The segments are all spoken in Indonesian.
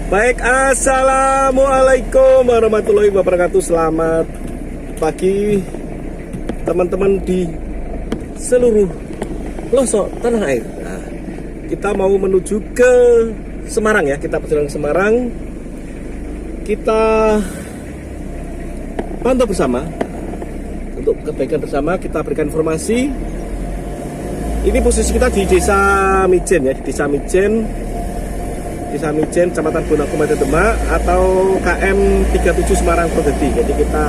Baik, assalamualaikum warahmatullahi wabarakatuh. Selamat pagi teman-teman di seluruh pelosok tanah air. Nah, kita mau menuju ke Semarang ya. Kita perjalanan ke Semarang. Kita pantau bersama. Untuk kebaikan bersama kita berikan informasi. Ini posisi kita di Desa Mijen ya, di Desa Mijen, Kecamatan Bonang, Kabupaten Demak, atau KM 37 Semarang Purwodadi. Jadi kita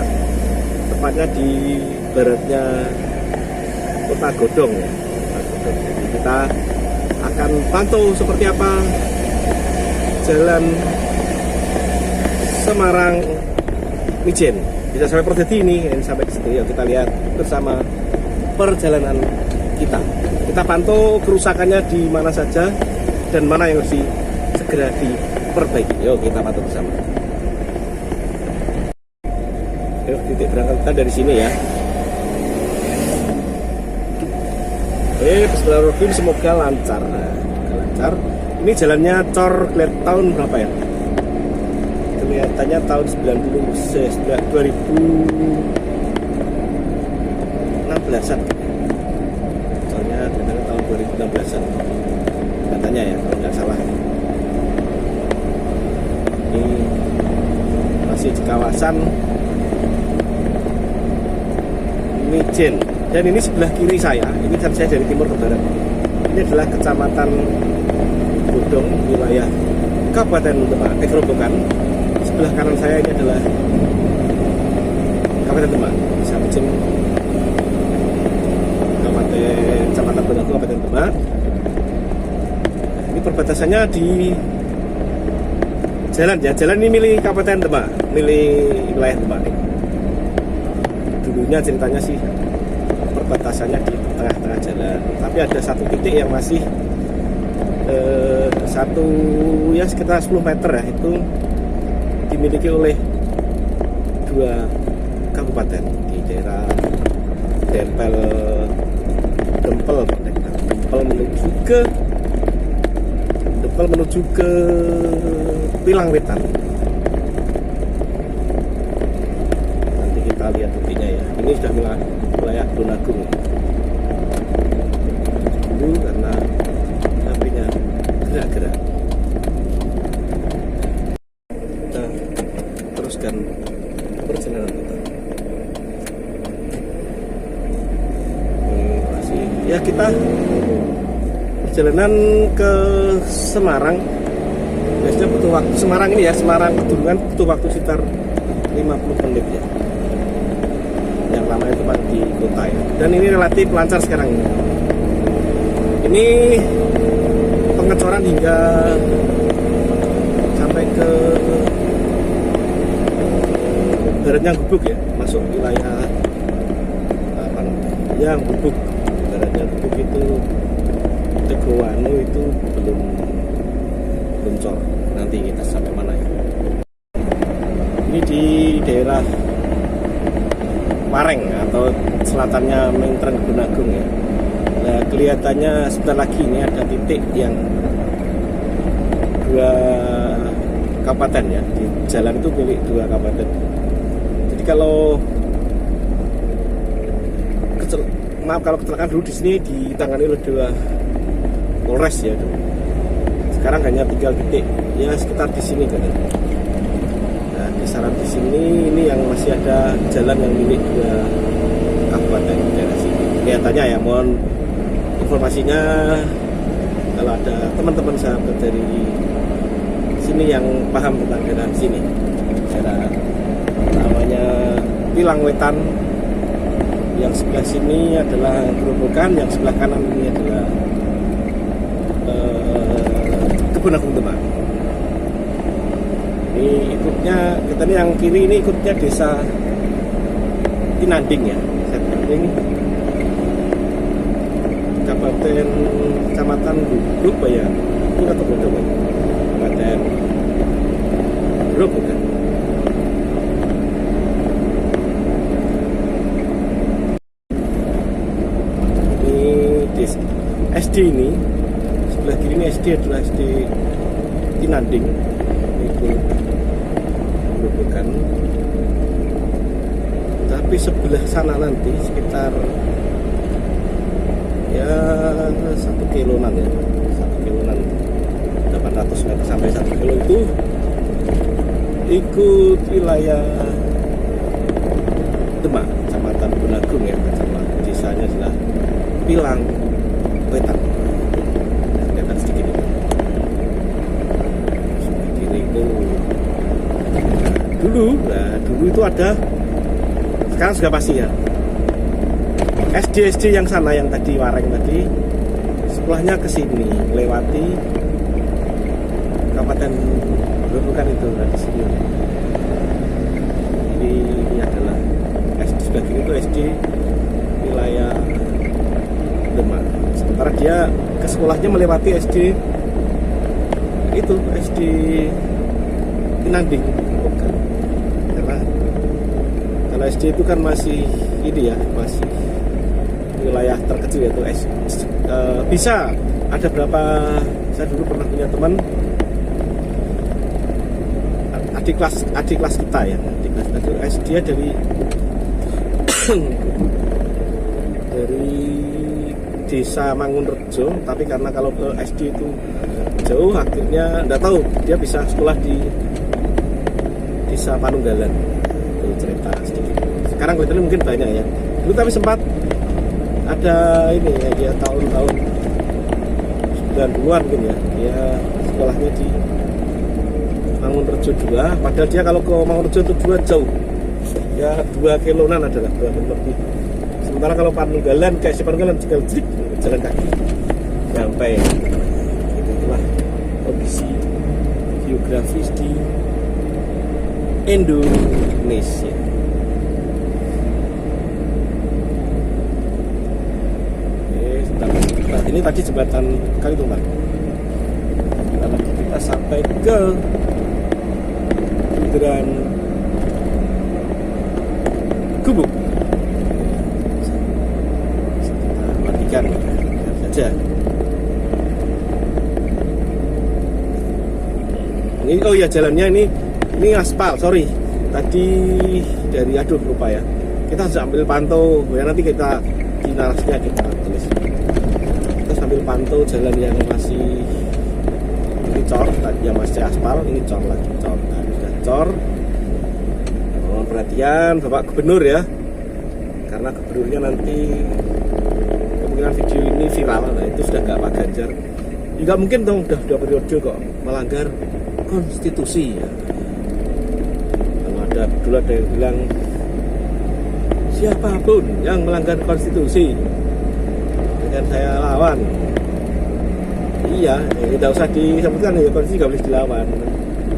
tepatnya di baratnya Kota Godong ya. Jadi kita akan pantau seperti apa jalan Semarang Mijen. Bisa sampai Purwodadi ini sampai ke situ ya. Kita lihat bersama perjalanan kita. Kita pantau kerusakannya di mana saja dan mana yang harus segera diperbaiki. Yuk kita pantau bersama. Yuk, titik berangkat kita dari sini ya. Bismillahirrahmanirrahim, semoga lancar. Lancar. Ini jalannya cor tahun berapa ya? Kelihatannya tahun 2016-an. Soalnya ternyata tahun 2016-an. Katanya ya, kalau nggak salah. Ini masih di kawasan Mijen, dan ini sebelah kiri saya, ini kan saya dari timur ke barat. Ini adalah Kecamatan Godong, wilayah Kabupaten Demak, Grobogan. Sebelah kanan saya ini adalah Kabupaten Demak, Desa Mijen, Kecamatan Bonang, Kabupaten Demak. Ini perbatasannya di jalan ya, jalan ini milik Kabupaten Demak, milik wilayah Demak nih. Dulunya ceritanya sih perbatasannya di tengah-tengah jalan, tapi ada satu titik yang masih sekitar 10 meter ya, itu dimiliki oleh dua kabupaten di daerah Dempel menuju ke Pilang Wetan. Nanti kita lihat buktinya ya. Ini sudah wilayah Donagung dulu karena apinya gerak-gerak. Kita teruskan perjalanan kita. Ya, kita perjalanan ke Semarang. Biasanya butuh waktu Semarang ini ya, Semarang Kedurungan butuh waktu sekitar 50 menit ya. Yang lama itu Pak di kota ya. Dan ini relatif lancar sekarang ini. Ini pengecoran hingga sampai ke baratnya Gubuk ya, masuk wilayah apa namanya? Gubuk. Baratnya Gubuk itu Tegowanu itu belum cor. Nanti kita sampai mana ya? Ini di daerah Wareng atau selatannya Mentren Gunagung ya. Nah, kelihatannya sebentar lagi ini ada titik yang dua kabupaten ya, di jalan itu milik dua kabupaten. Jadi kalau kecelakaan dulu di sini ditangani oleh dua Polres ya. Sekarang hanya tinggal titik ya sekitar di sini kan. Nah, kisaran di sini ini yang masih ada jalan yang milik dua kabupaten daerah sini. Kelihatannya ya, mohon informasinya kalau ada teman-teman sahabat dari sini yang paham tentang daerah sini. Daerah namanya Pilang Wetan. Yang sebelah sini adalah Grobogan, yang sebelah kanan ini adalah Bonang Demak. Ini ikutnya, kita ini yang kiri ini ikutnya Desa Tinanding ya. Tinanding Kecamatan Gubuk ya. Itu atau Godong ya. Kabupaten Grobogan. Ini SD ini sebelah kiri ini SD adalah SD Tinanding. ikut Grobogan, tapi sebelah sana nanti sekitar ya 1 kiloan ya, 1 kiloan 800 meter sampai 1 kilo itu ikut wilayah Demak, Kecamatan Benagung ya, kecamatan desanya adalah Pilang Wetan. Kelihatan sedikit itu. Sebelah kiri itu dulu itu ada, sekarang sudah pasti ya, SD yang sana yang tadi Wareng tadi, sekolahnya ke sini melewati Kabupaten Grobogan itu dari sini. Ini adalah SD sebelah kiri itu SD wilayah Demak. Sementara dia ke sekolahnya melewati SD itu, SD Pinanding. Bukan. Karena SD itu kan masih ini ya, masih wilayah terkecil yaitu bisa ada berapa, saya dulu pernah punya teman adik kelas kita ya, adik kelas itu SD dari dari desa Mangunrejo, tapi karena kalau ke SD itu jauh, akhirnya nggak tahu dia bisa sekolah di desa Panunggalan. Itu cerita sedikit. Sekarang kelihatannya mungkin banyak ya. Dulu tapi sempat ada ini ya, dia tahun-tahun 90-an mungkin ya, dia sekolahnya di Mangunrejo 2, padahal dia kalau ke Mangunrejo itu 2 jauh ya, 2 kiloan adalah 2 kilo lebih. Sementara kalau Panunggalan, kayak si Panunggalan tinggal jalan kaki sampai. Itulah kondisi geografis di Indonesia. Nah, ini tadi jembatan Kalituntar. Kita sampai ke bundaran Gubuk. Kita matikan saja. Ini oh ya, jalannya ini aspal, sorry. Tadi dari lupa ya. Kita harus ambil pantau, ya nanti kita di narasinya kita tulis. Kita sambil pantau jalan yang masih ini cor, tadi yang masih aspal, ini cor lagi, cor. Nah, sudah cor. Mohon perhatian Bapak Gubernur ya. Karena gubernurnya nanti kemungkinan video ini viral, nah itu sudah nggak Pak Ganjar. Nggak mungkin dong, udah 2 periode kok melanggar konstitusi ya. Dulu ada yang bilang siapapun yang melanggar konstitusi akan saya lawan. Iya, tidak usah disebutkan ya, konstitusi nggak boleh dilawan.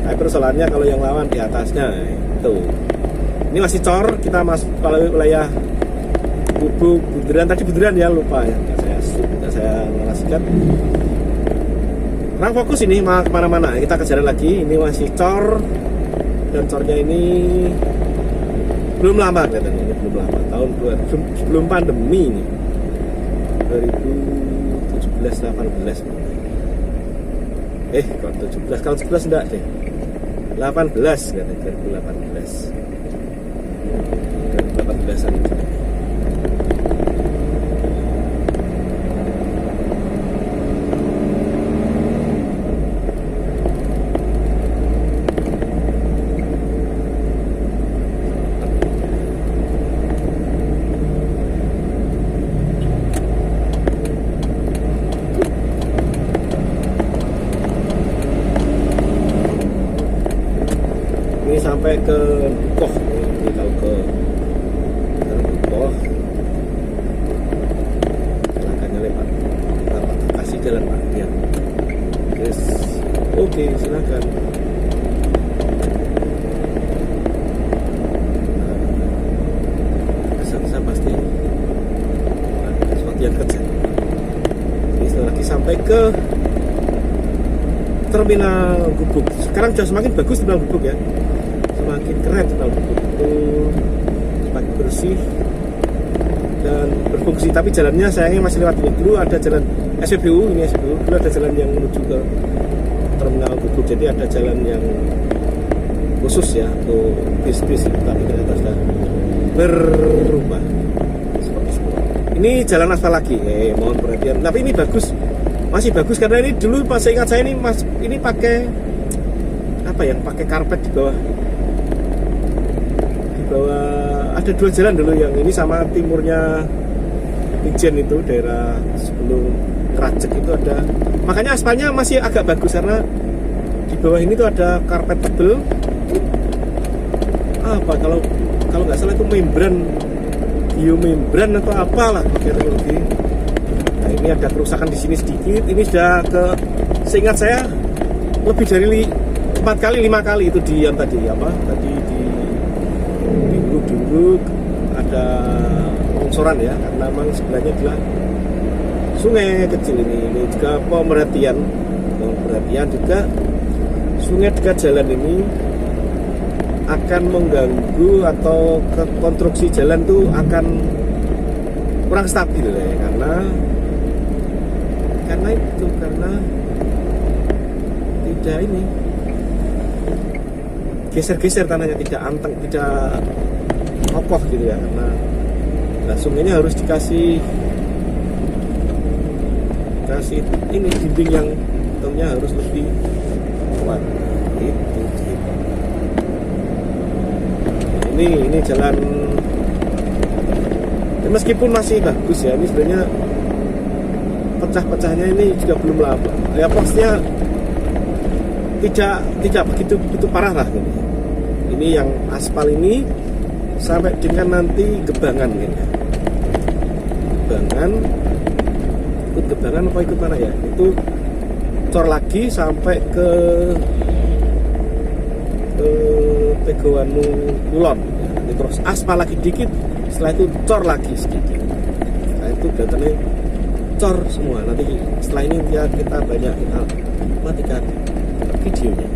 Tapi persoalannya kalau yang lawan di atasnya itu. Ini masih cor, kita masuk kalau wilayah Gubuk, bundaran tadi bundaran ya, lupa ya, saya narasikan. Kurang fokus ini kemana-mana, kita ke jalan lagi. Ini masih cor, dan cornya ini belum lama katanya, ini belum lama, tahun 2000 sebelum pandemi ini, 2017-18. Kalau 17, kalau 11 enggak deh, 18 katanya, 2018an. Sampai ke Dukoh, ini kalau ke Dukoh silakan lewat, kasih jalan Pak ya. Yes. Oke, silakan. Saya pasti ada sesuatu yang kecil. Ini setelah lagi sampai ke Terminal Gubuk. Sekarang sudah semakin bagus Terminal Gubuk ya, semakin keren Terminal Gubuk itu, semakin bersih dan berfungsi. Tapi jalannya sayangnya masih lewat ini. Dulu ada jalan SPBU, ini SPBU, dulu ada jalan yang menuju ke terminal Gubuk. Jadi ada jalan yang khusus ya untuk bis-bis, tapi ternyata sudah berubah seperti semua. Ini jalan aspal lagi, mohon perhatian. Tapi ini bagus, masih bagus karena ini dulu pas saya ingat saya ini pakai apa ya, pakai karpet di bawah. Di bawah ada dua jalan dulu, yang ini sama timurnya Ijen itu daerah sebelum Kerajek itu ada. Makanya aspalnya masih agak bagus karena di bawah ini tuh ada karpet tebel. Apa kalau nggak salah itu biomembran atau apalah teknologi. Nah ini ada kerusakan di sini sedikit. Ini sudah seingat saya lebih dari 4 kali 5 kali itu di yang tadi di ada longsoran ya, karena memang sebenarnya adalah sungai kecil ini juga perhatian juga sungai dekat jalan ini akan mengganggu atau ke konstruksi jalan tuh akan kurang stabil ya, karena tidak ini geser-geser tanahnya, tidak anteng, tidak kokoh gitu ya, karena sungainya harus dikasih ini dinding yang tentunya harus lebih kuat gitu. Ini jalan ya, meskipun masih bagus ya, ini sebenarnya pecah-pecahnya ini juga belum lama ya, pastinya tidak begitu parah lah ini. Ini yang aspal ini sampai dengan nanti Gebangan gitu ya. Gebangan apa ikut mana ya, itu cor lagi sampai ke Tegowanmu Kulon ya. Terus aspal lagi dikit, setelah itu cor lagi sedikit, setelah itu datanya cor semua. Nanti setelah ini ya kita matikan videonya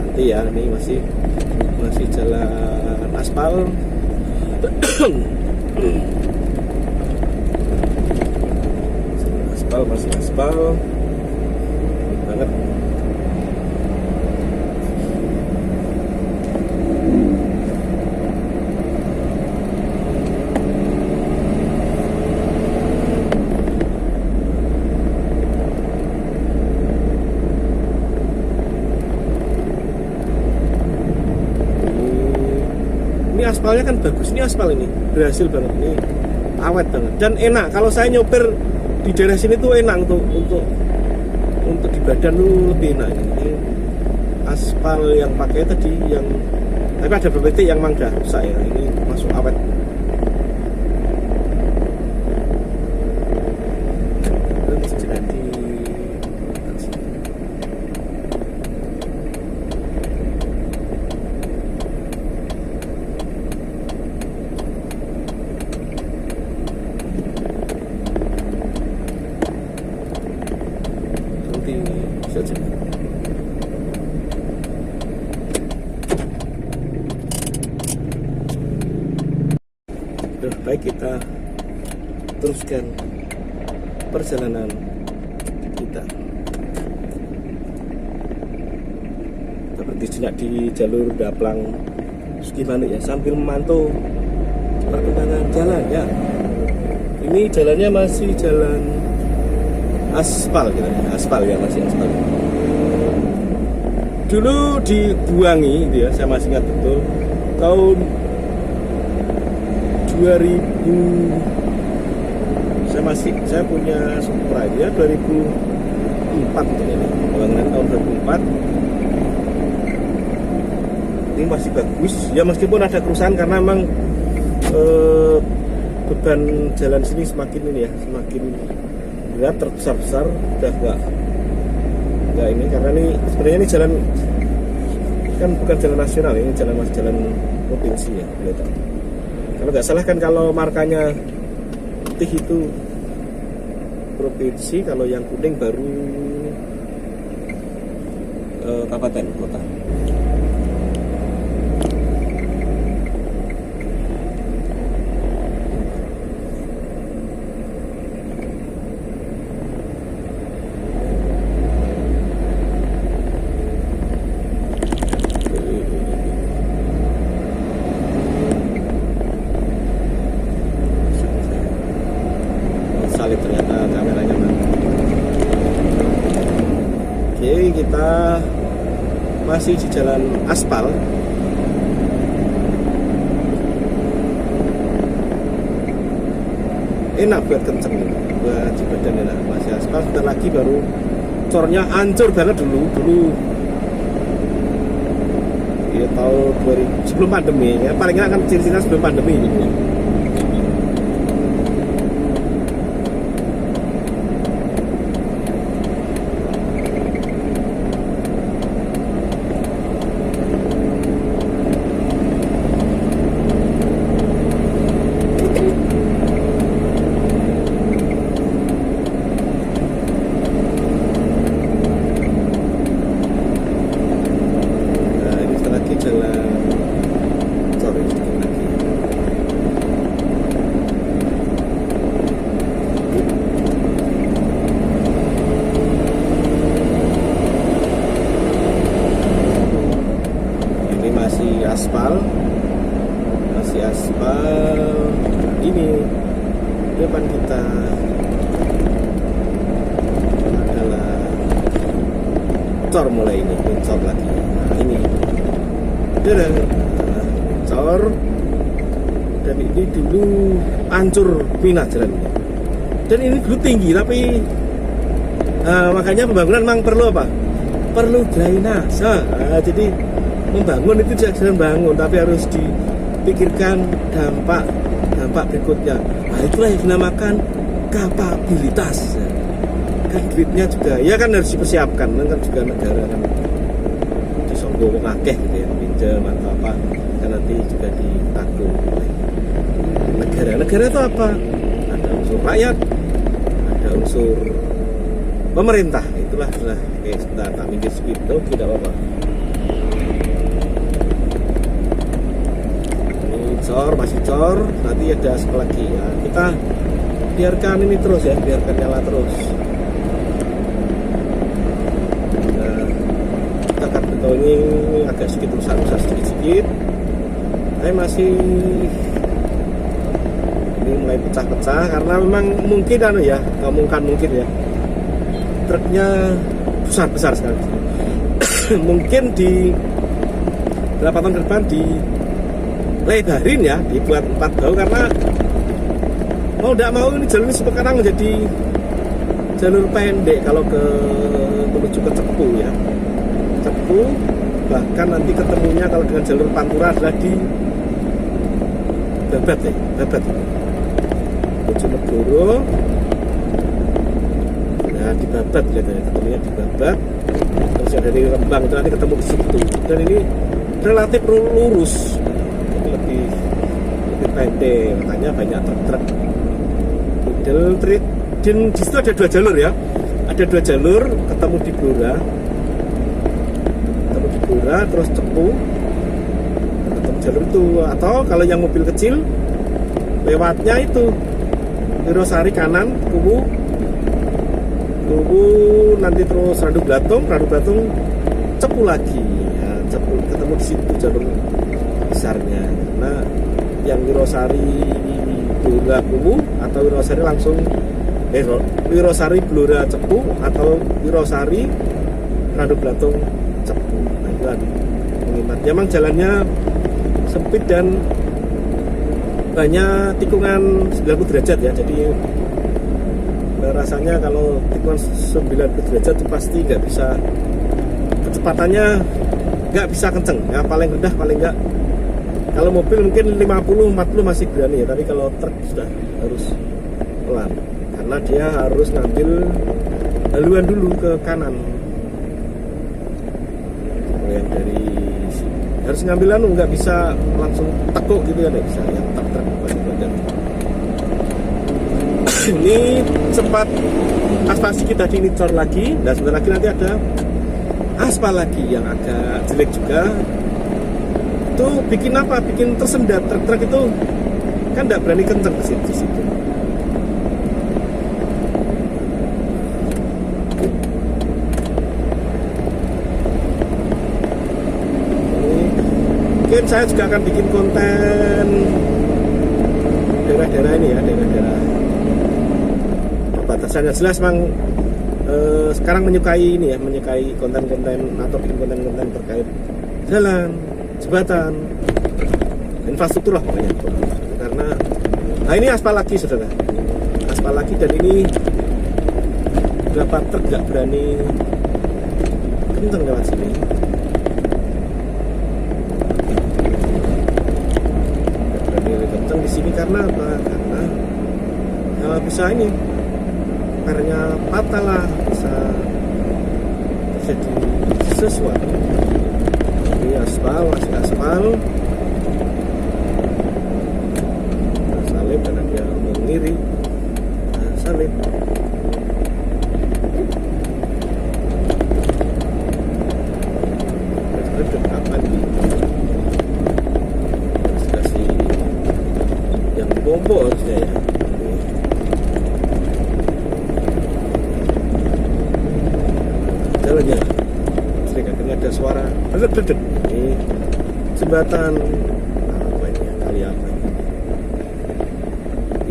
nanti ya. Ini masih jalan aspal. Masih aspal banget. Ini aspalnya kan bagus, ini aspal ini berhasil banget, ini awet banget dan enak. Kalau saya nyoper di daerah sini tuh enak untuk di badan tuh lebih enak. Ini aspal yang pakai tadi yang, tapi ada beberapa titik yang memang udah rusak ya, ini masuk awet. Saja. Baik, kita teruskan perjalanan kita. Kita berhenti sejenak di jalur Daplang Sukimanu ya, sambil memantau perkembangan jalan ya. Ini jalannya masih jalan aspal gitu ya, masih aspal. Dulu dibuangi gitu ya, saya masih ingat betul tahun 2000. Saya punya Supra ya, 2004 gitu ya, bangunan tahun 2004. Ini masih bagus ya, meskipun ada kerusakan karena memang beban jalan sini semakin ini ya, semakin berat, terbesar-besar, udah enggak ini, karena ini sebenarnya ini jalan kan bukan jalan nasional, ini jalan provinsi ya, kalau nggak salah kan, kalau markanya putih itu provinsi, kalau yang kuning baru kabupaten kota. kita masih di jalan aspal. Enak buat kenceng ini, buat di badan enak. Masih aspal, sebentar lagi baru cornya hancur banget dulu ya, tahun 2000 sebelum pandemi ya, paling enak kan ciri-cirinya sebelum pandemi ini ya. Masih aspal. Ini depan kita adalah cor, mulai ini cor lagi. Nah ini udah cor, dan ini dulu hancur pindah jalannya, dan ini dulu tinggi tapi makanya pembangunan memang perlu apa? Perlu drainase. Jadi membangun itu jangan bangun, tapi harus dipikirkan dampak berikutnya. Nah itulah yang dinamakan kapabilitas. Kan duitnya juga ya kan harus dipersiapkan, kan juga negara kan disonggong akeh gitu ya, pinjam atau apa, kan nanti juga ditanggung oleh negara. Negara itu apa? Ada unsur rakyat, ada unsur pemerintah. Itulah sebentar tak minggir sedikit, tidak apa-apa. Masih cor, nanti ada sekali lagi ya. Kita biarkan ini terus ya, biarkan nyala terus. Nah, kita akan betul ini agak sedikit rusak sedikit. Tapi masih ini mulai pecah-pecah karena memang mungkin ya, mungkin ya, truknya besar sekali. Mungkin di beberapa tahun ke depan lebarin ya, dibuat 4 bahu, karena mau tidak mau ini jalur ini sekarang menjadi jalur pendek kalau menuju ke Cepu ya. Cepu, bahkan nanti ketemunya kalau dengan jalur Pantura adalah di Babat Bojonegoro. Nah di Babat lihat ya, ketemunya di Babat, terus ya dari Rembang itu nanti ketemu di situ, dan ini relatif lurus, lebih pendek, makanya banyak truk-truk. Dan di situ ada 2 jalur ya, ada 2 jalur ketemu di Blora, terus Cepu, ketemu jalur itu. Atau kalau yang mobil kecil lewatnya itu Wirosari kanan, Kuwu, nanti terus Randu Blatung, Cepu lagi ya, Cepu ketemu di situ jalur besarnya. Nah yang Wirosari Blora Kuwu atau Wirosari langsung Wirosari Blora Cepu atau Wirosari Randu Blatung Cepu. Nah itu kan mengimat. Memang jalannya sempit dan banyak tikungan 90 derajat ya, jadi rasanya kalau tikungan 90 derajat itu pasti nggak bisa, kecepatannya nggak bisa kenceng ya, paling rendah paling nggak, kalau mobil mungkin 50-40 masih berani ya, tapi kalau truk sudah harus pelan karena dia harus ngambil haluan dulu ke kanan. Yang dari harus ngambil nggak bisa langsung tekuk gitu ya, nggak bisa yang truk badan. Ini sempat aspal kita dinicor lagi, dan sebentar lagi nanti ada aspal lagi yang agak jelek juga. Itu bikin apa? Bikin tersendat. Truk-truk itu kan nggak berani kenceng ke situ. Mungkin saya juga akan bikin konten daerah-daerah ini ya, daerah-daerah perbatasan. Jelas memang sekarang menyukai ini ya, menyukai konten-konten atau bikin konten-konten terkait jalan, jembatan, infrastruktur lah pokoknya. Karena nah ini aspal lagi saudara, aspal lagi, dan ini berapa truk gak berani kenceng lewat sini. Gak berani kenceng di sini karena apa? Karena ya bisa ini pernya patah lah, bisa terjadi sesuatu. Ini aspal, masih aspal. Salib karena dia mengiri. Salib. Kapan kasih yang bombo harusnya ya. Jalannya sering akhirnya ada suara dedek. Ini jembatan apa ini, kali apa ini.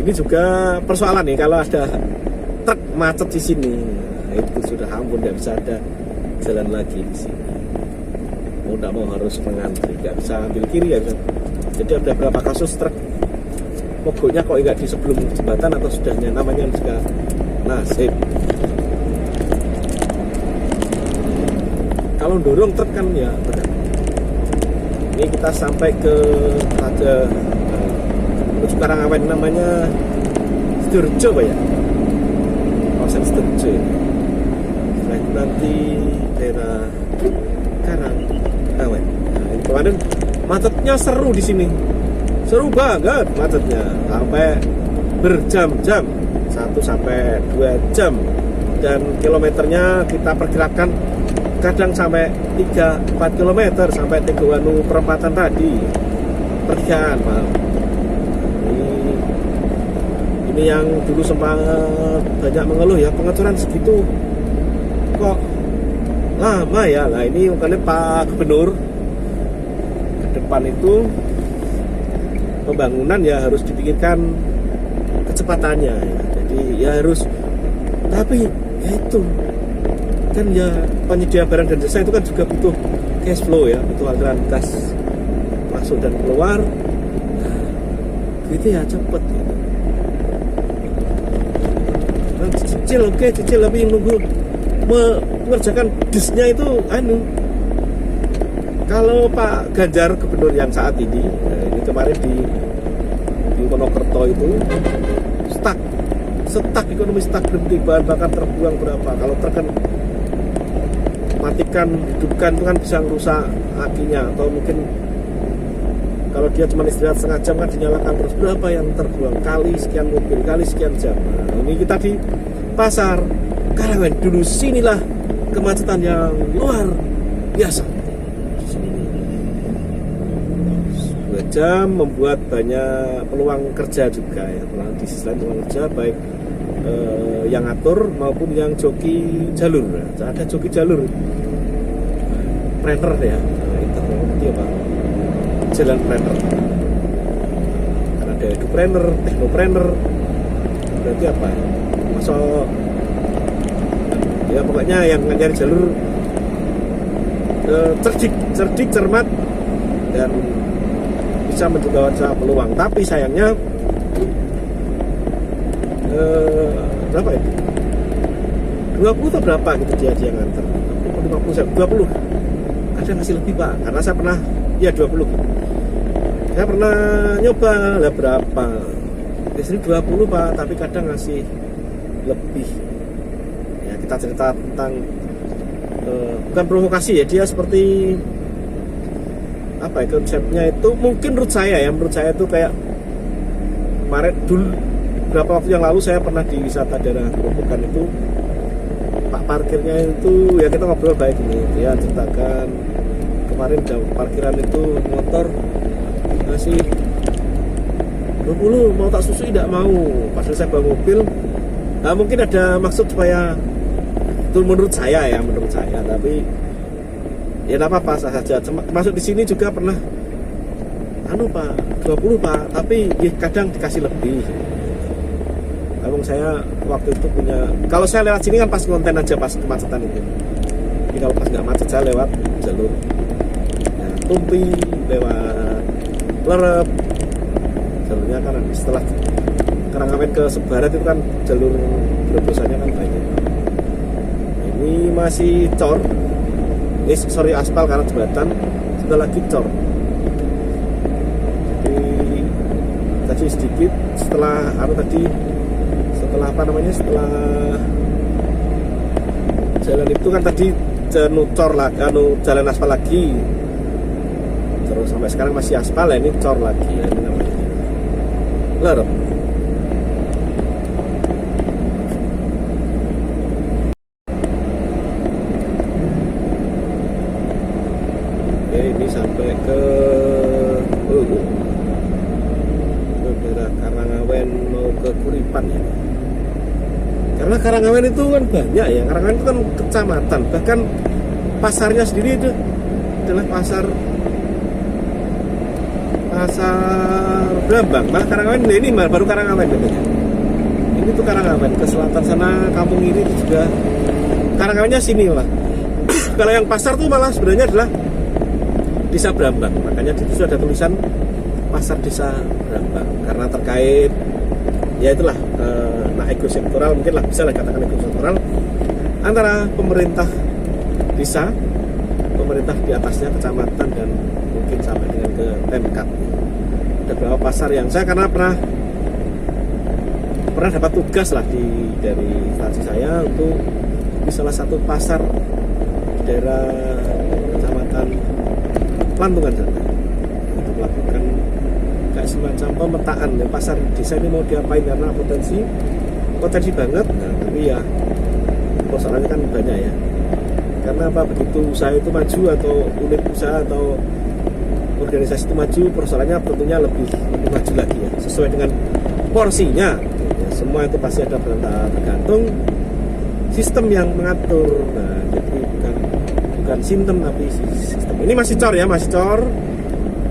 Ini juga persoalan nih kalau ada truk macet di sini. Nah, itu sudah ampun, nggak bisa ada jalan lagi di sini. Mau tidak mau harus mengantri, nggak bisa ambil kiri ya. Jadi ada beberapa kasus truk mogoknya kok nggak di sebelum jembatan atau sudahnya, namanya juga nasib. Kalau dorong truk kan ya benar. Ini kita sampai ke ada menuju Karangawen, namanya Sidoarjo Pak ya, kawasan Sidoarjo. Nah, nanti daerah Karangawen. Nah, kemarin macetnya seru di sini, seru banget macetnya sampai berjam-jam, 1 sampai 2 jam, dan kilometernya kita perkirakan kadang sampai 3-4 km sampai Teguwanu perempatan tadi pertigaan Pak. Ini yang dulu sempat banyak mengeluh ya, pengecoran segitu kok lama ya. Nah ini makanya Pak Gubernur ke depan itu pembangunan ya harus dipikirkan kecepatannya ya. Jadi ya harus, tapi ya itu kan ya penyedia barang dan jasa itu kan juga butuh cash flow ya, butuh aliran kas masuk dan keluar. Nah, gitu ya cepet gitu. Nah, cicil oke, cicil, tapi yang nunggu mengerjakan bisnya itu kalau Pak Ganjar Gubernur yang saat ini, nah ini kemarin di Wonokerto itu stuck ekonomi, stuck, berhenti, bahan bakar terbuang berapa, kalau terken matikan, hidupkan itu kan bisa merusak akinya, atau mungkin kalau dia cuma istirahat setengah jam kan dinyalakan terus, berapa yang terbuang, kali sekian mobil, kali sekian jam. Nah, ini kita di pasar Karangawen dulu, sinilah kemacetan yang luar biasa. 2 jam membuat banyak peluang kerja juga ya, di sisi lain peluang kerja baik yang atur maupun yang joki jalur. Ada joki jalur planner ya, itu apa, jalan planner, karena ada edupreneur, teknopreneur, berarti apa ya, masuk ya pokoknya yang mencari jalur cerdik, cermat, dan bisa mencoba peluang. Tapi sayangnya berapa ya, 20 atau berapa gitu dia nganter, 50, 20 ada ngasih lebih Pak, karena saya pernah ya 20, saya pernah nyoba lah berapa, biasanya 20 Pak, tapi kadang ngasih lebih ya. Kita cerita tentang bukan provokasi ya, dia seperti apa ya, konsepnya itu mungkin menurut saya itu kayak kemarin dulu beberapa waktu yang lalu saya pernah di wisata daerah Grobogan itu, pak parkirnya itu ya kita ngobrol baik ini, dia ceritakan kemarin jam parkiran itu motor masih 20, mau tak susui tidak mau, pas saya bawa mobil. Nah, mungkin ada maksud supaya itu menurut saya, tapi ya tidak apa-apa, sah saja. Masuk di sini juga pernah Pak 20 Pak, tapi ya kadang dikasih lebih. Namun saya waktu itu punya, kalau saya lewat sini kan pas konten aja pas kemacetan itu. Jadi kalau pas nggak macet saya lewat jalur Tumpi, lewat Lerep, jalurnya kan setelah Karangawen ke Sebarat itu kan jalur berobosannya kan banyak. Ini masih cor, ini sorry aspal karena jembatan, sudah lagi cor. Jadi tadi sedikit setelah setelah jalan itu kan tadi cor lagi, jalan aspal lagi. Terus sampai sekarang masih aspal ya, ini cor lagi ya, ini namanya Lerep. Oke, ini sampai ke daerah Karangawen mau ke Kuripan ya. Karena Karangawen itu kan banyak ya, Karangawen itu kan kecamatan, bahkan pasarnya sendiri itu adalah pasar Brambang. Malah Karangawen ini baru Karangawen katanya. Ini tuh Karangawen, ke selatan sana kampung ini itu juga Karangawennya sini lah. Kalau yang pasar tuh malah sebenarnya adalah Desa Brambang. Makanya di situ ada tulisan Pasar Desa Brambang karena terkait ya itulah ekosektoral, mungkin lah bisa lah katakan ekosektoral antara pemerintah desa, pemerintah di atasnya kecamatan dan mungkin sampai dengan ke Pemkab. Ada beberapa pasar yang saya karena pernah dapat tugas lah dari instansi saya untuk di salah satu pasar di daerah kecamatan Lantungan sana untuk melakukan kayak semacam pemetaan ya, pasar desa ini mau diapain karena potensi banget. Nah, tapi ya persoalannya kan banyak ya, karena apa, begitu usaha itu maju atau unit usaha atau organisasi itu maju, persoalannya tentunya lebih maju lagi ya, sesuai dengan porsinya ya, semua itu pasti ada tergantung sistem yang mengatur. Nah, jadi bukan sistem tapi sistem. Ini masih cor ya, masih cor,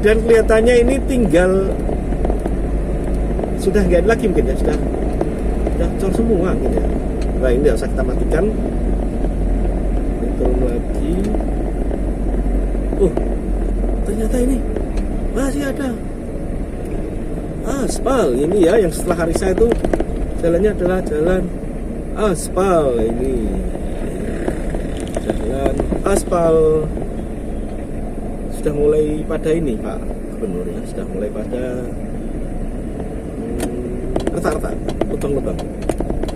dan kelihatannya ini tinggal sudah nggak ada lagi mungkin ya, sudah cor semua gitu ya. Nah, ini nggak usah kita matikan, turun lagi. Ternyata ini masih ada aspal ini ya, yang setelah Harisa itu jalannya adalah jalan aspal. Ini jalan aspal sudah mulai pada ini Pak Gubernur ya, sudah mulai pada retak-retak, lubang-lubang,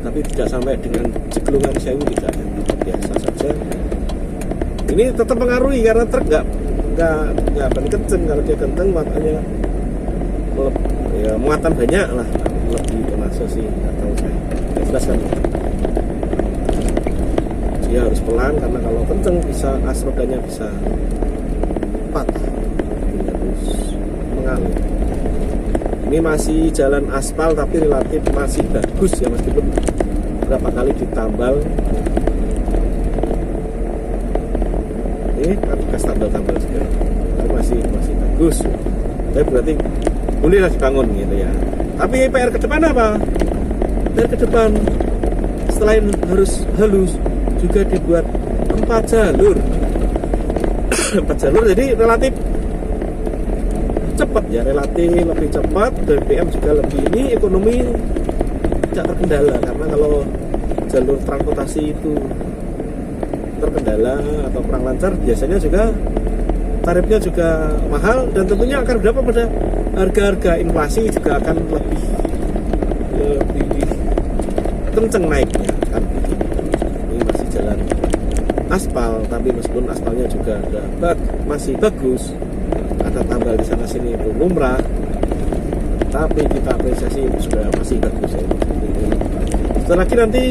tapi tidak sampai dengan ceklungan sewu, tidak ya, biasa saja. Ini tetap mengaruhi karena truk nggak kenceng. Kalau dia kenceng makanya ya, muatan banyak lah, lebih ke sih nggak tahu saya, jelas kan. Dia harus pelan karena kalau kenceng bisa rodanya bisa patah, harus mengalir. Ini masih jalan aspal tapi relatif masih bagus ya, meskipun berapa kali ditambal. Ini kan bekas tambal-tambal juga, tapi masih bagus. Tapi berarti bolehlah dibangun gitu ya. Tapi PR ke depan apa? PR ke depan selain harus halus juga dibuat 4 jalur. 4 jalur jadi relatif cepat ya, relatif lebih cepat, BBM juga lebih ini, ekonomi tidak terkendala. Karena kalau jalur transportasi itu terkendala atau kurang lancar, biasanya juga tarifnya juga mahal, dan tentunya akan berapa pada harga-harga inflasi juga akan lebih kenceng naiknya kan. Ini masih jalan aspal, tapi meskipun aspalnya juga masih bagus, ada tambal di sana sini itu lumrah, tapi kita apresiasi itu sudah masih bagus ya. Setelah lagi nanti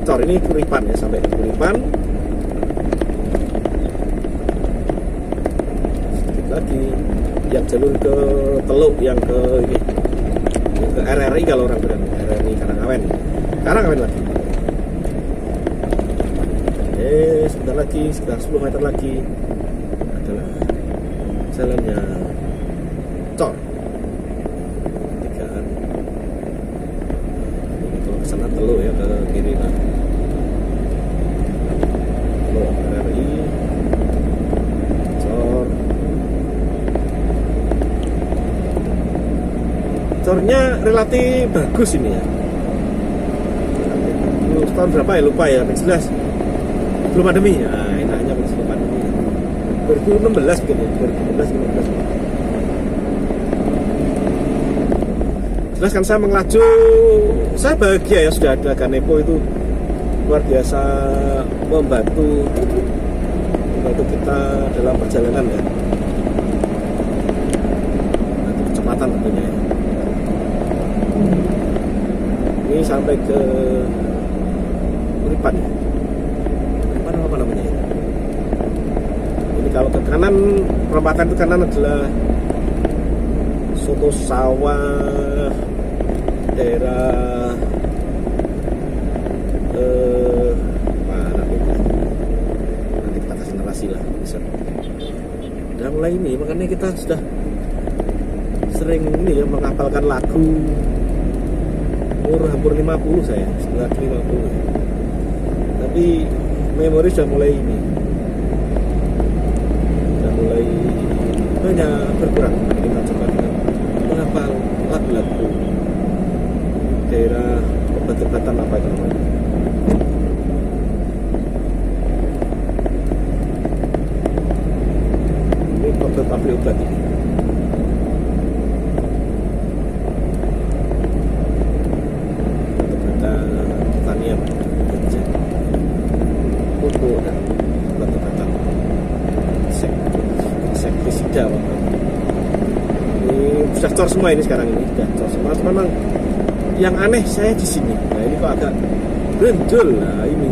cor ini Kuripan ya, sampai ke Kuripan. Sedikit lagi yang jalur ke Teluk, yang ke ini, yang ke RRI kalau orang bilang RRI Karangawen lagi. Sebentar lagi, sekitar 10 meter lagi adalah jalannya cor. sebenarnya relatif bagus ini ya. Tahun berapa ya lupa ya, jelas belum pandemi ya, enaknya sebelum pandemi 2016 gitu, 2015 jelas kan saya mengelaju, saya bahagia ya sudah ada Ganepo itu luar biasa membantu kita dalam perjalanan ya, nanti kecepatan tentunya ya. Ini sampai ke Uripan ya, Uripan apa namanya ya? Ini kalau ke kanan, perempatan itu kanan adalah Soto Sawah, daerah mana itu? Nanti kita kasih narasi lah, bisa. Udah mulai ini, makanya kita sudah sering ini ya menghafalkan lagu. Umur hampir 50 saya, setelah 50. Tapi memori sudah mulai ini, sudah mulai banyak berkurang. Kita coba menghafal lagu-lagu daerah obat-obatan apa itu namanya. Ini pabrik obat ini. Pertanian, pupuk dan obat-obatan, insektisida. Ini sudah cor semua ini sekarang ini sudah cor semua. Memang yang aneh saya di sini. Nah ini kok agak benjol lah ini.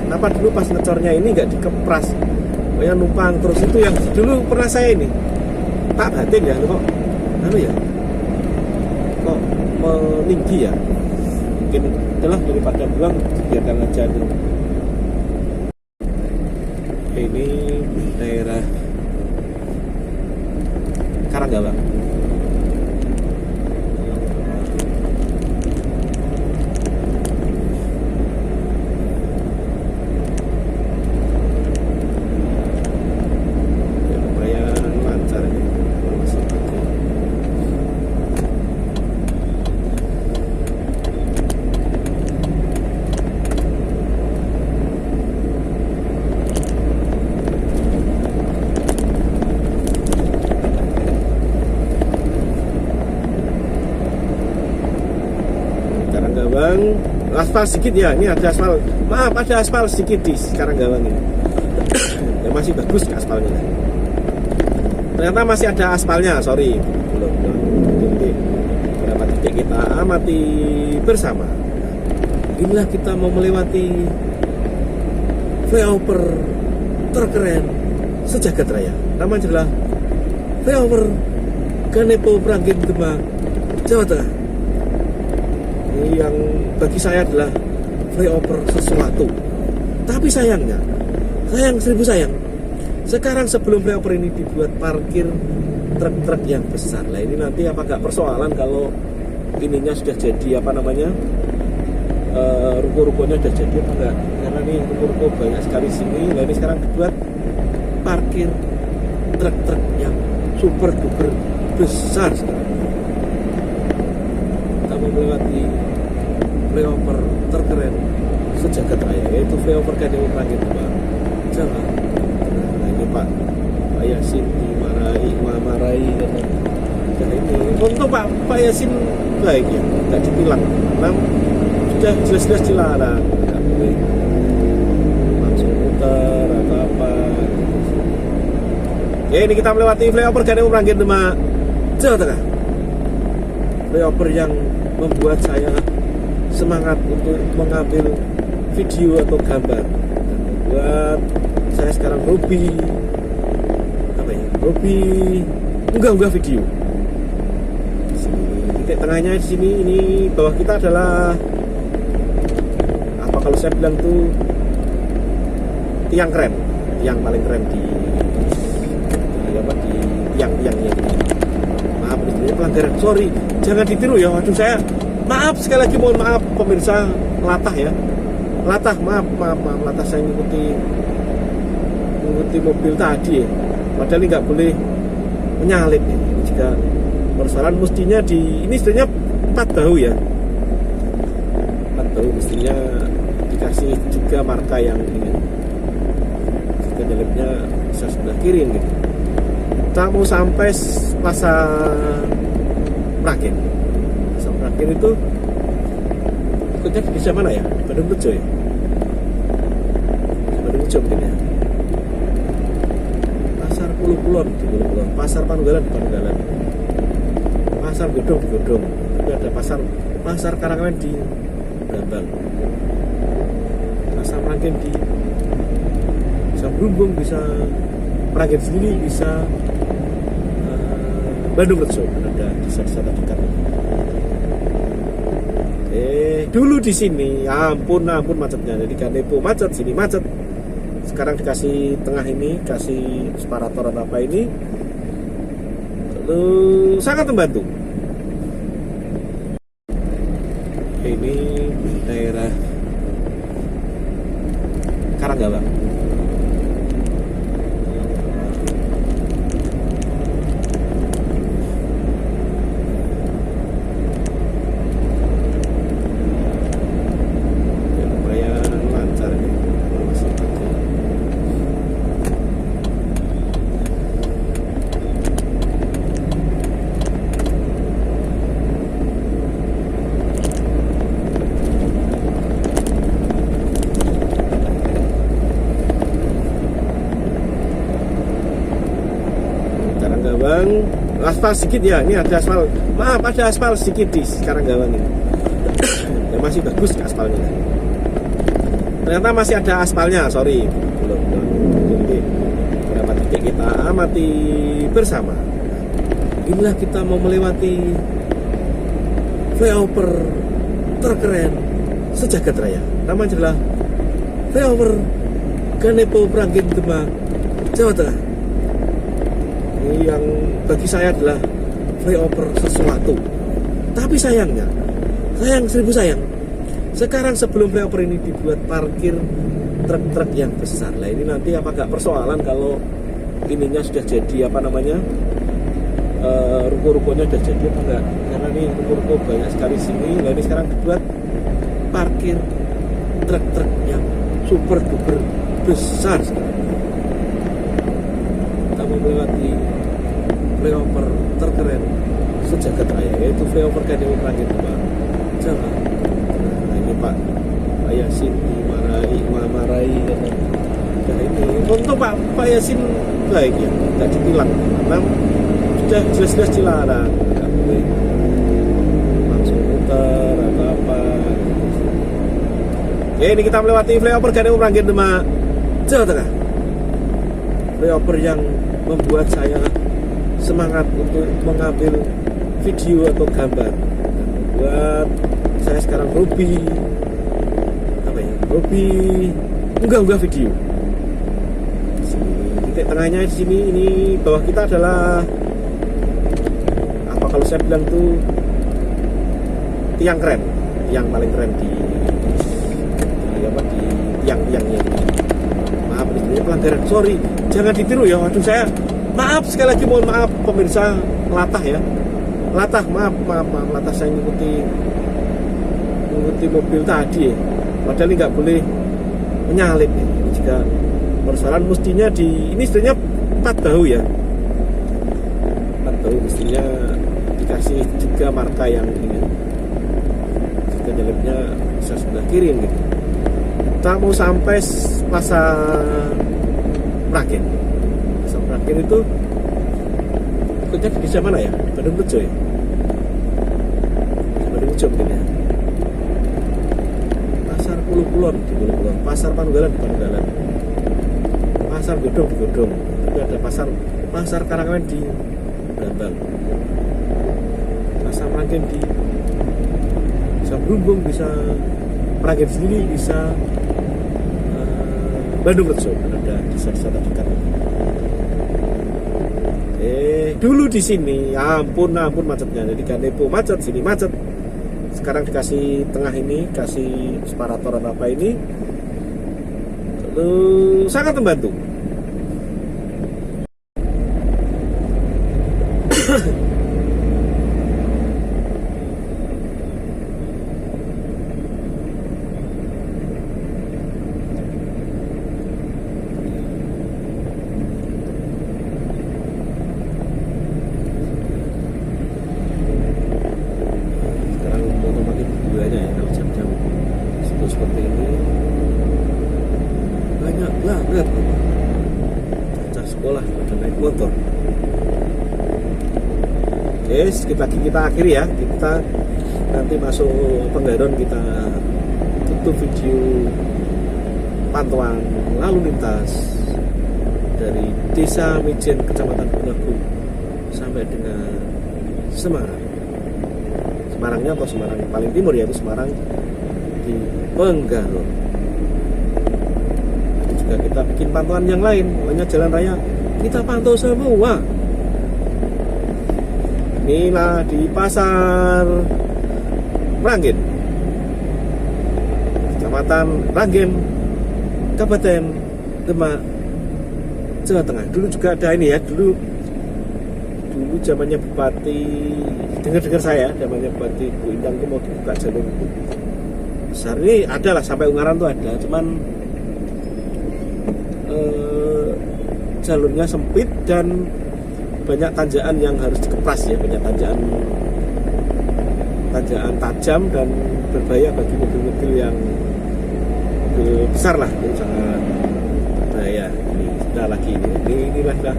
Kenapa dulu pas ngecornya ini nggak dikepras? Yang numpang terus itu yang dulu pernah saya ini tak batin ya, kok anu ya, kok meninggi ya. Mungkin itulah daripada bilang biarkan aja dulu. Ini daerah Karanggawang. Karanggawang, aspal sedikit ya, ini ada aspal, maaf ada aspal sedikit di Karanggawang ini. Ya masih bagus aspalnya. Ternyata masih ada aspalnya, sorry, belum. Jadi beberapa titik kita amati bersama. Inilah kita mau melewati flyover terkeren sejagat raya. Namanya adalah flyover Ganepo Meranggen Demak, Jawa Tengah. Ini yang bagi saya adalah flyover sesuatu. Tapi sayangnya, sayang seribu sayang, sekarang sebelum flyover ini dibuat parkir truk-truk yang besar. Lah ini nanti apa nggak persoalan kalau ininya sudah jadi apa namanya, ruko-rukonya sudah jadi apa enggak? Karena ini ruko-ruko banyak sekali sini. Nah ini sekarang dibuat parkir truk-truk yang super duper besar sekarang. Kita melewati flyover terkeren sejagat raya, yaitu flyover Ganepo Meranggen Demak, Jawa. Nah ini Pak Yasin dimarahi dan ini untuk Pak Yasin baik ya, nggak ditilang, karena sudah jelas-jelas dilarang, nggak boleh langsung muter atau apa. Ya ini kita melewati flyover Ganepo Meranggen Demak, Jawa Tengah. Flyover yang membuat saya semangat untuk mengambil video atau gambar, dan membuat saya sekarang hobi unggah video. Di sini titik tengahnya di sini, ini bawah kita adalah apa kalau saya bilang tuh tiang keren, tiang paling keren di tiang-tiangnya ini. Maaf ini pelanggaran, sorry, jangan ditiru ya. Waduh saya maaf sekali lagi, mohon maaf pemirsa latah ya, latah, maaf latah, saya mengikuti mobil tadi ya, padahal ini nggak boleh menyalip ya. Ini juga persoalan mestinya ini sebenarnya 4 bahu ya, 4 bahu mestinya dikasih juga marka yang ini, jika jeleknya bisa sebelah kiri gitu. Kita mau sampai pasar Meragen. Pasar Meragen itu ikutnya di desa mana ya? Bandung Rejo ya? Bandung Rejo mungkin ya. Pasar Puluh-Pulon di Puluh-Pulon, Pasar Panunggalan di Panunggalan, Pasar Godong di Godong, tapi ada pasar Karangawen di Brambang, Pasar Meragen di bisa Berumbung, bisa Meragen sendiri, bisa Bandung Rejo, ada desa-desa terdekat. Dulu di sini ampun macetnya, jadi Ganepo macet, sini macet. Sekarang dikasih tengah ini, kasih separator atau apa ini, sangat membantu. Ini daerah Karanggawang. Karanggawang, aspal sedikit ya, ini ada aspal, maaf ada aspal sedikit di Karanggawang ini. Ya, masih bagus aspalnya. Ternyata masih ada aspalnya, sorry. Belum. Jadi beberapa titik kita amati bersama. Inilah kita mau melewati flyover terkeren sejagat raya. Namanya adalah flyover Ganepo Meragen Demak, Jawa Tengah. Yang bagi saya adalah flyover sesuatu. Tapi sayangnya, sayang seribu sayang, sekarang sebelum flyover ini dibuat parkir truk-truk yang besar. Lah ini nanti apa gak persoalan kalau ininya sudah jadi apa namanya, ruko-rukonya sudah jadi apa enggak? Karena ini ruko-ruko banyak sekali sini. Nah ini sekarang dibuat parkir truk-truk yang super duper besar sekali. Kita mau melewati flyover terkeren sejagat raya, yaitu flyover Ganepo Meragen Demak, Jawa. Nah ini Pak Yasin dimarahi nah ini untuk Pak Yasin baik ya, tidak ditilang karena sudah jelas-jelas dilarang, tidak boleh langsung muter atau apa. Ya ini kita melewati flyover Ganepo Meragen Demak, Jawa Tengah. Flyover yang membuat saya semangat untuk mengambil video atau gambar, membuat saya sekarang hobi unggah video. Titik tengahnya di sini, ini bawah kita adalah apa kalau saya bilang tuh tiang keren, tiang paling keren di tiang-tiangnya ini. Maaf ini pelanggaran, sorry, jangan ditiru ya. Waduh saya maaf sekali lagi, mohon maaf pemirsa, latah ya, maaf latah saya ngikuti mobil tadi ya. Padahal ini nggak boleh menyalip ya. Ini juga persoalan mestinya ini sebenarnya 4 bahu ya, 4 bahu mestinya dikasih juga marka yang ini, jika jeleknya bisa sebelah kiri gitu. Kita mau sampai pasar Meragen. Pasar Meragen itu ikutnya di desa mana ya? Bandung Rejo ya? Bandung Rejo mungkin ya. Pasar Puluh-Pulon di Puluh-Pulon, Pasar Panunggalan di Panunggalan, Pasar Godong di Godong, tapi ada pasar Karangawen di Brambang, Pasar Meragen di bisa Berumbung, bisa Meragen sendiri, bisa Bandung Rejo, ada desa-desa terdekat. Dulu di sini ampun macetnya, jadi Ganepo macet, sini macet. Sekarang dikasih tengah ini, kasih separator atau apa ini, sangat membantu. naik motor. Oke, sedikit lagi kita akhiri ya. Kita nanti masuk Penggaron, kita tutup video pantauan lalu lintas dari Desa Mijen, Kecamatan Bungagung sampai dengan Semarang. Semarangnya atau Semarang yang paling timur, yaitu Semarang di Penggaron. Nanti juga kita bikin pantauan yang lain, banyak jalan raya kita pantau semua. Inilah di Pasar Ranggen, Kecamatan Ranggen, Kabupaten Demak, Jawa Tengah. Dulu juga ada ini ya, dulu zamannya Bupati, dengar saya, zamannya Bupati Bu Indang itu mau dibuka jalur besar. Ini ada lah, sampai Ungaran tuh ada, cuman jalurnya sempit dan banyak tanjakan yang harus dikepras ya, banyak tanjakan tajam dan berbahaya bagi mobil-mobil yang besar lah, itu sangat bahaya. Ini sudah lagi inilah dah.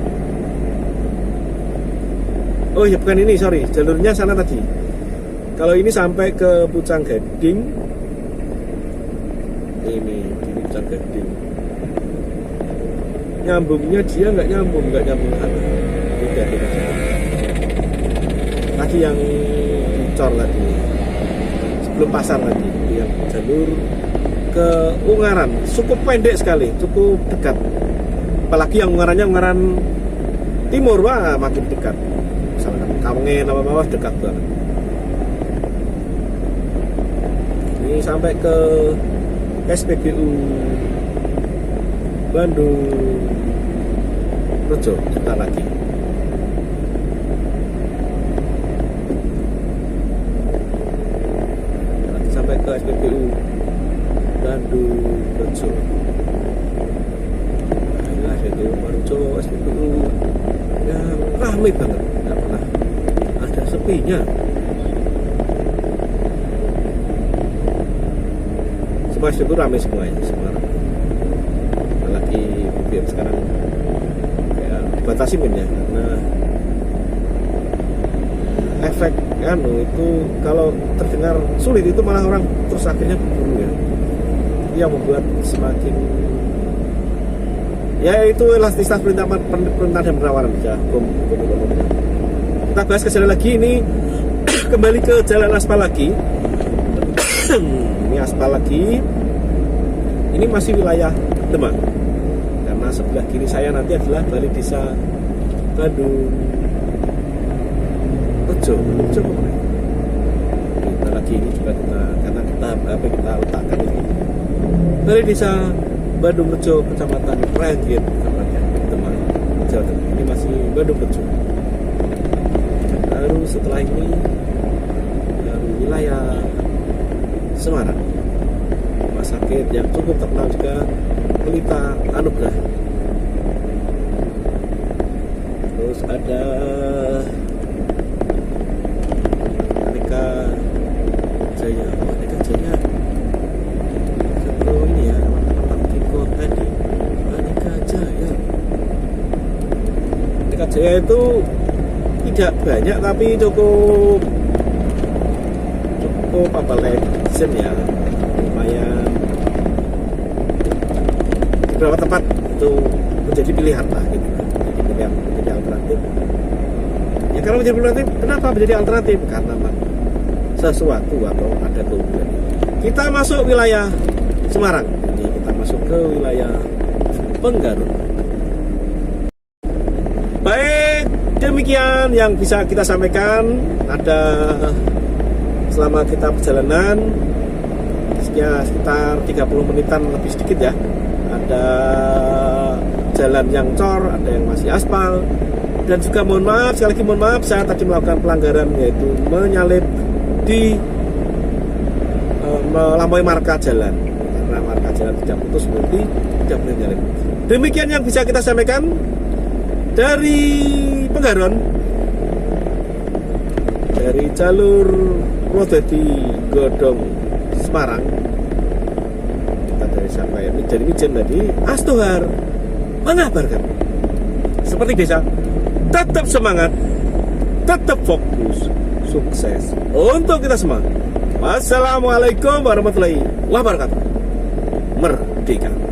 Oh ya, bukan ini, sorry, jalurnya sana tadi. Kalau ini sampai ke Pucang Gading, ini di Pucang Gading. Nyambungnya dia nggak nyambung sana. Lagi yang Cor tadi, sebelum pasar tadi, yang jalur ke Ungaran cukup pendek sekali, cukup dekat. Apalagi yang Ungaran timur, wah makin dekat. Misalkan Kawengen apa bawah dekat banget. Ini sampai ke SPBU Bandung Rejo, kita lagi. Sampai ke SPBU Bandung Rejo. Nah, SPBU Rejo, SPBU yang ramai banget, nggak pernah ada sepinya. Semua SPBU ramai semua ya, Semarang. Apalagi mungkin sekarang kayak dibatasi ya, karena efek itu kalau terdengar sulit itu malah orang terus akhirnya berburu ya, yang membuat semakin ya itu elastisitas perintah dan penawaran ya, kita bahas ke jalan lagi ini. Kembali ke jalan aspal lagi. Ini aspal lagi, ini masih wilayah Demak, karena sebelah kiri saya nanti adalah Balai Desa Bandung Rejo. Kita lagi ini juga karena kita letakkan ini Balai Desa Bandung Rejo, Kecamatan Ranggen, Kabupaten Demak, Jawa Tengah. Ini masih Bandung Rejo. Baru setelah ini baru wilayah Semarang, rumah sakit yang cukup terkenal juga, Pelita Anugrah. Terus ada Aneka Jaya. Sebelum ini ya, Pak Kiko tadi, Aneka Jaya. Aneka Jaya itu tidak banyak tapi cukup apa legend ya, lumayan. Beberapa tempat itu menjadi pilihan lah gitu, menjadi alternatif. Ya kalau menjadi alternatif, kenapa menjadi alternatif? Karena sesuatu atau ada keunggulan. Kita masuk wilayah Semarang. Ini kita masuk ke wilayah Penggaron. Baik, demikian yang bisa kita sampaikan. Ada selama kita perjalanan sekitar 30 menitan lebih sedikit ya. Ada jalan yang cor, ada yang masih aspal. Dan juga mohon maaf, sekali lagi mohon maaf, saya tadi melakukan pelanggaran, yaitu menyalip di melampaui marka jalan. Karena marka jalan tidak putus berarti tidak boleh menyalip. Demikian yang bisa kita sampaikan dari Penggaron, dari jalur Purwodadi Godong Semarang. Kita dari sampai dari Mijen tadi, Astohar mengabarkan. seperti biasa, tetap semangat, tetap fokus, sukses untuk kita semua. Wassalamualaikum warahmatullahi wabarakatuh. Merdeka.